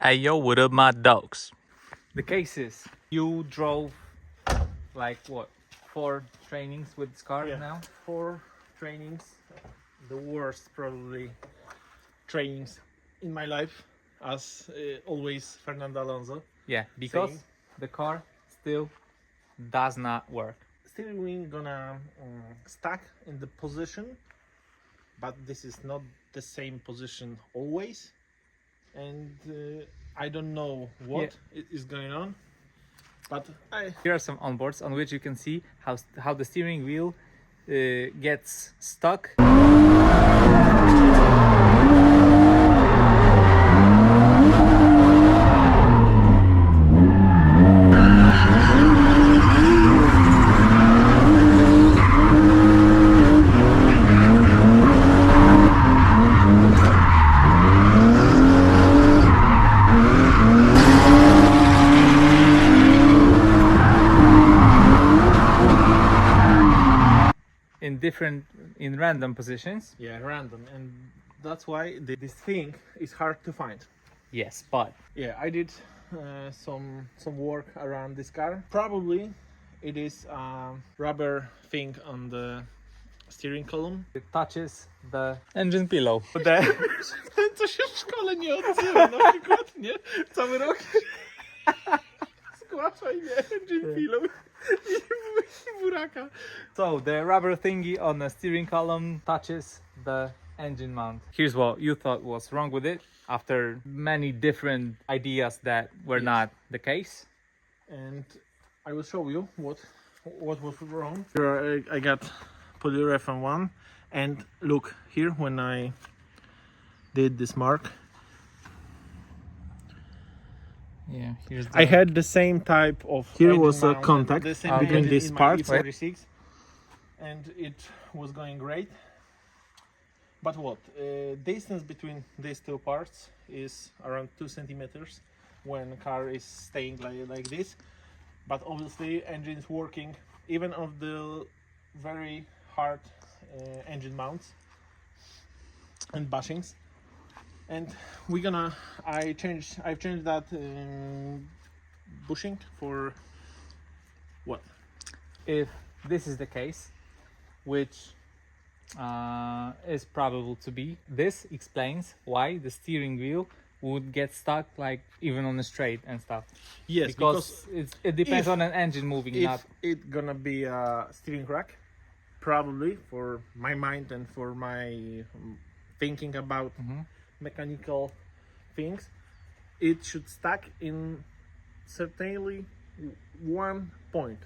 Hey yo, what up my dogs? The case is, you drove like what, 4 trainings with this car now? 4 trainings, the worst probably trainings in my life, as always Fernando Alonso. Yeah, because saying. the car still does not work. Steering wheel gonna stuck in the position, but this is not the same position always, and I don't know what is going on, but Here are some onboards on which you can see how the steering wheel gets stuck. In random positions. Yeah, random, and that's why this thing is hard to find. Yes, but yeah, I did some work around this car. Probably it is a rubber thing on the steering column. it touches the engine pillow. Co się w szkole nie odzywa na przykład, nie? Cały rok zgłaszaj mnie engine pillow i buraka. So the rubber thingy on the steering column touches the engine mount. Here's what you thought was wrong with it after many different ideas that were not the case. And I will show you what was wrong. Here I got polyurethane one, and look here when I did this mark. Yeah, here's I had the same type of. Here was a contact between these parts, E36, and it was going great. But what? Distance between these two parts is around 2 centimeters when the car is staying like this. But obviously, engine is working even on the very hard engine mounts and bushings. And I've changed that bushing for what? if this is the case, which is probable to be, this explains why the steering wheel would get stuck, like even on a straight and stuff. Yes, because it depends on an engine moving. If not it's gonna be a steering rack, probably for my mind and for my thinking about mechanical things, it should stack in certainly one point.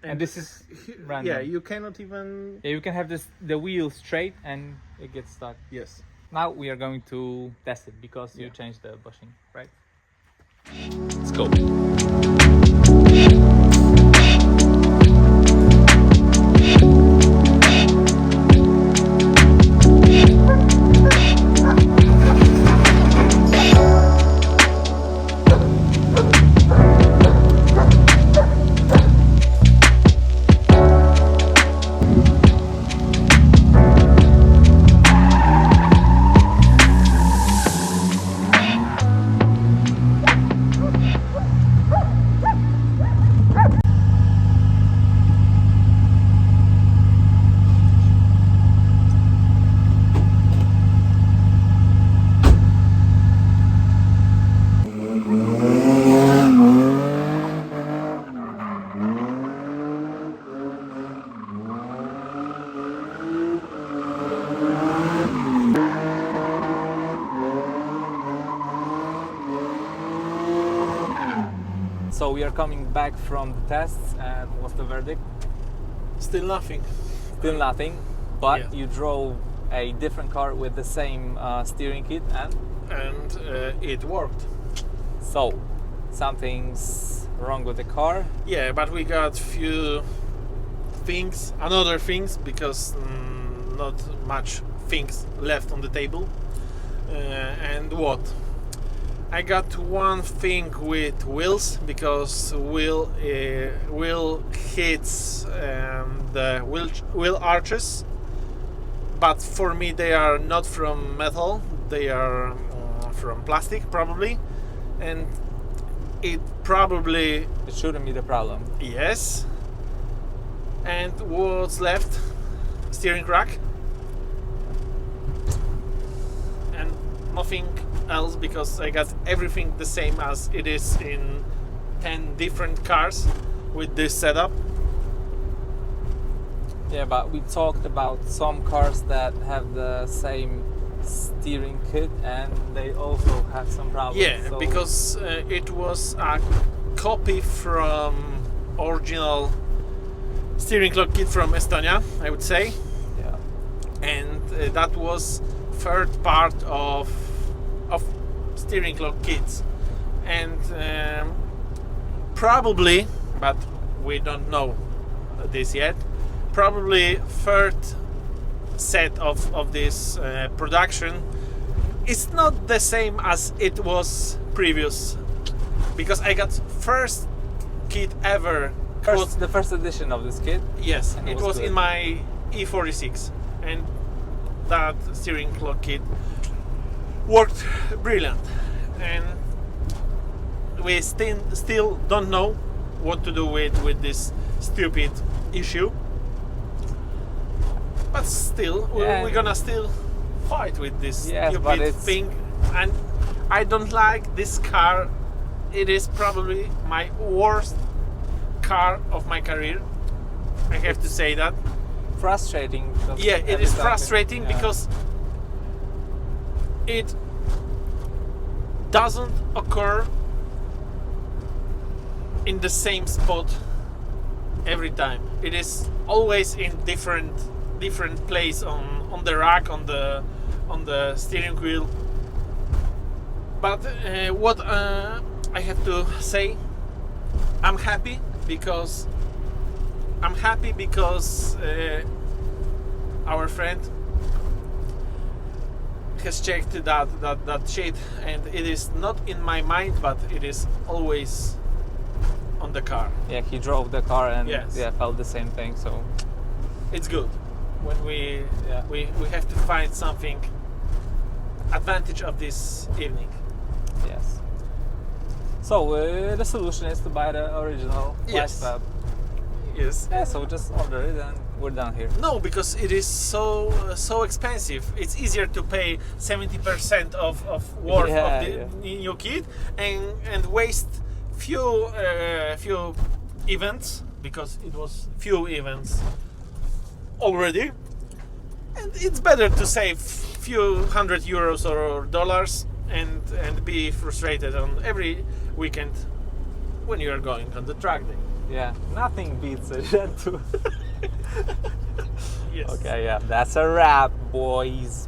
and this is random. Yeah, you cannot even. Yeah, you can have the wheel straight and it gets stuck. Yes. Now we are going to test it because you changed the bushing, right? Let's go. So we are coming back from the tests, and what's the verdict? Still nothing. Still nothing, but Yeah. you drove a different car with the same steering kit, And it worked. so something's wrong with the car. Yeah, but we got few things, another things, because not much things left on the table. And what? I got one thing with wheels, because wheel hits the wheel arches, but for me they are not from metal, they are from plastic probably, and it probably, It shouldn't be the problem. yes. And what's left? Steering rack and nothing else, because I got everything the same as it is in 10 different cars with this setup. Yeah, but we talked about some cars that have the same steering kit and they also have some problems. Yeah, so because it was a copy from original steering clock kit from Estonia, I would say, yeah, and that was third part of steering clock kits, and probably, but we don't know this yet, probably third set of this production is not the same as it was previous, because I got first kit ever. the first edition of this kit. Yes, And it was good. in my E36, and that steering clock kit worked brilliant, and we still don't know what to do with this stupid issue, but still Yeah. we're gonna still fight with this Yes, but stupid it's- thing. And I don't like this car. It is probably my worst car of my career, I have to say that. Frustrating. Yeah, it every is time. frustrating Yeah. because it doesn't occur in the same spot every time. It is always in different place on the rack, on the steering wheel. But what I have to say, I'm happy because our friend has checked that shit, and it is not in my mind, but it is always on the car. Yeah, he drove the car and Yes. yeah, felt the same thing. So It's good when we Yeah. we have to find something advantage of this evening. yes. So the solution is to buy the original Yes. flashpad. Yes. Yeah, so just order it and we're done here. No, because it is so expensive. It's easier to pay 70% of worth Yeah, of the new kit and waste few events, because it was few events already. And it's better to save few €100 or dollars and be frustrated on every weekend when you are going on the track day. Yeah, nothing beats a Gen 2. Yes. Okay, yeah, that's a wrap, boys.